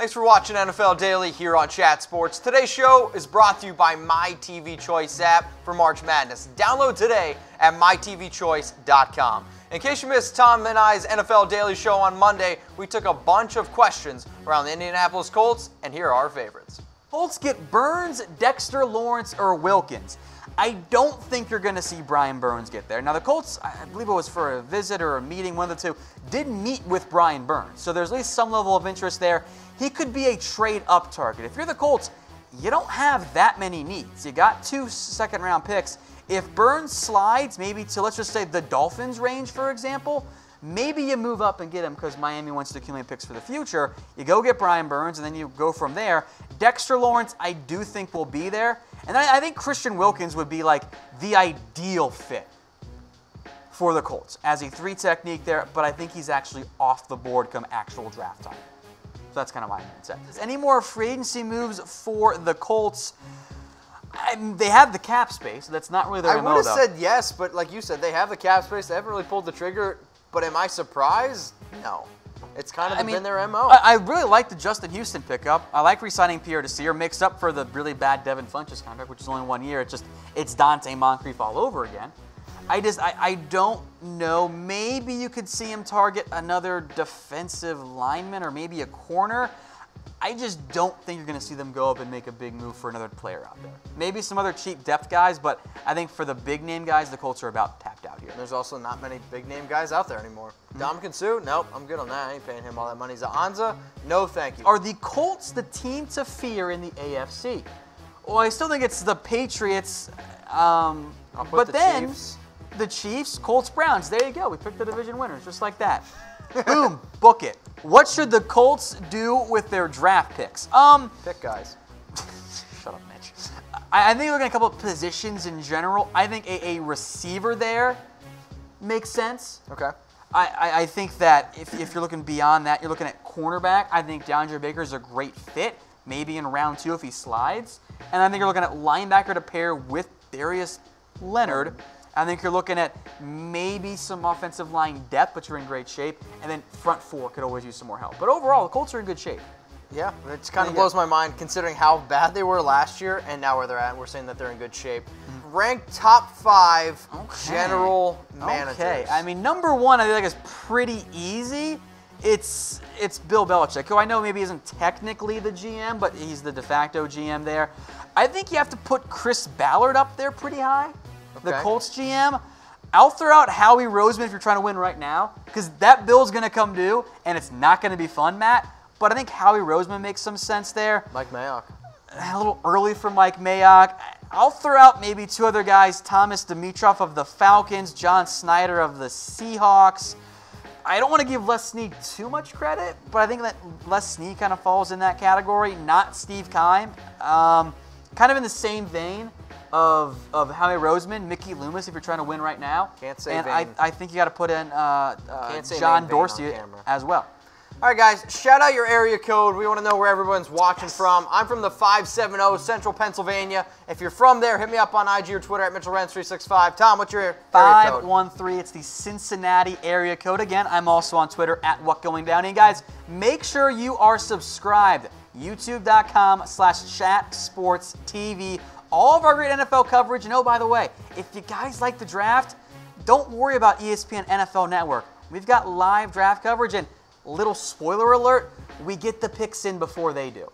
Thanks for watching NFL Daily here on Chat Sports. Today's show is brought to you by My TV Choice app for March Madness. Download today at mytvchoice.com. In case you missed Tom and I's NFL Daily show on Monday, we took a bunch of questions around the Indianapolis Colts, and here are our favorites. Colts get Burns, Dexter Lawrence, or Wilkins. I don't think you're going to see Brian Burns get there. Now, the Colts, I believe it was for a visit or a meeting, one of the two, did meet with Brian Burns. So there's at least some level of interest there. He could be a trade-up target. If you're the Colts, you don't have that many needs. You got 2 second-round picks. If Burns slides maybe to, let's just say, the Dolphins range, for example, maybe you move up and get him because Miami wants to accumulate picks for the future. You go get Brian Burns, and then you go from there. Dexter Lawrence, I do think will be there. And I think Christian Wilkins would be like the ideal fit for the Colts as a 3 technique there, but I think he's actually off the board come actual draft time. So that's kind of my mindset. Any more free agency moves for the Colts? They have the cap space, so that's not really their MO, I would have said yes, but like you said, they have the cap space. They haven't really pulled the trigger, but am I surprised? No. It's kind of been their MO. I really like the Justin Houston pickup. I like re-signing Pierre Desir, mixed up for the really bad Devin Funchess contract, which is only 1 year. It's Dante Moncrief all over again. I don't know. Maybe you could see him target another defensive lineman or maybe a corner. I just don't think you're going to see them go up and make a big move for another player out there. Maybe some other cheap depth guys, but I think for the big-name guys, the Colts are about tapped out here. There's also not many big-name guys out there anymore. Dominican Sue? Nope, I'm good on that. I ain't paying him all that money. Zaanza? No, thank you. Are the Colts the team to fear in the AFC? Well, I still think it's the Patriots, but then Chiefs. The Chiefs, Colts, Browns. There you go. We picked the division winners just like that. Boom, book it. What should the Colts do with their draft picks? Pick guys. Shut up, Mitch. I think we're looking at a couple of positions in general. I think a receiver there makes sense. Okay. I think that if you're looking beyond that, you're looking at cornerback. I think DeAndre Baker is a great fit, maybe in round 2 if he slides. And I think you're looking at linebacker to pair with Darius Leonard. I think you're looking at maybe some offensive line depth, but you're in great shape. And then front 4 could always use some more help. But overall, the Colts are in good shape. Yeah, it kind of blows my mind considering how bad they were last year and now where they're at. We're saying that they're in good shape. Ranked top 5 general managers. Okay, I mean, number 1 I think is pretty easy. It's Bill Belichick, who I know maybe isn't technically the GM, but he's the de facto GM there. I think you have to put Chris Ballard up there pretty high. The Colts GM. I'll throw out Howie Roseman if you're trying to win right now, because that bill's going to come due, and it's not going to be fun, Matt. But I think Howie Roseman makes some sense there. Mike Mayock. A little early for Mike Mayock. I'll throw out maybe 2 other guys, Thomas Dimitroff of the Falcons, John Snyder of the Seahawks. I don't want to give Les Snead too much credit, but I think that Les Snead kind of falls in that category, not Steve Keim. Kind of in the same vein of Howie Roseman, Mickey Loomis if you're trying to win right now. Can't say and vain. I think you got to put in John Dorsey as well. All right, guys, shout out your area code. We want to know where everyone's watching from. I'm from the 570 Central Pennsylvania. If you're from there, hit me up on IG or Twitter at Mitchell Renz 365. Tom, what's your area code? 513. It's the Cincinnati area code. Again, I'm also on Twitter at WhatGoingDown. And guys, make sure you are subscribed. YouTube.com/ChatSportsTV. All of our great NFL coverage. And oh, by the way, if you guys like the draft, don't worry about ESPN NFL Network. We've got live draft coverage, and little spoiler alert, we get the picks in before they do.